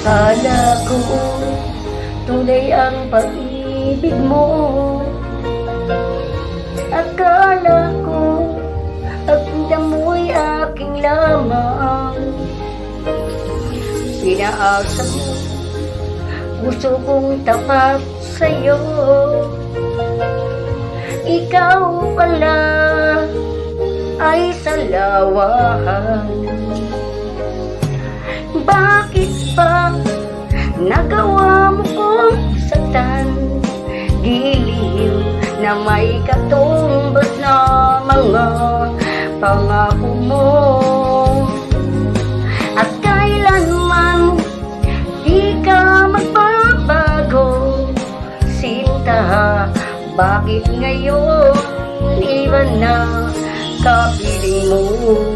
Akala ko tunay ang pag-ibig mo. Akala ko pagpunta mo'y aking lamang. Pinaasa mo, gusto kong tapat sa'yo. Ikaw pala ay salawahan. Bakit ba nagawa mo kong saktan? Giliw na may katumbas na mga pangako mo. At kailanman di ka magbabago, sinta. Bakit ngayon iba na kapiling mo?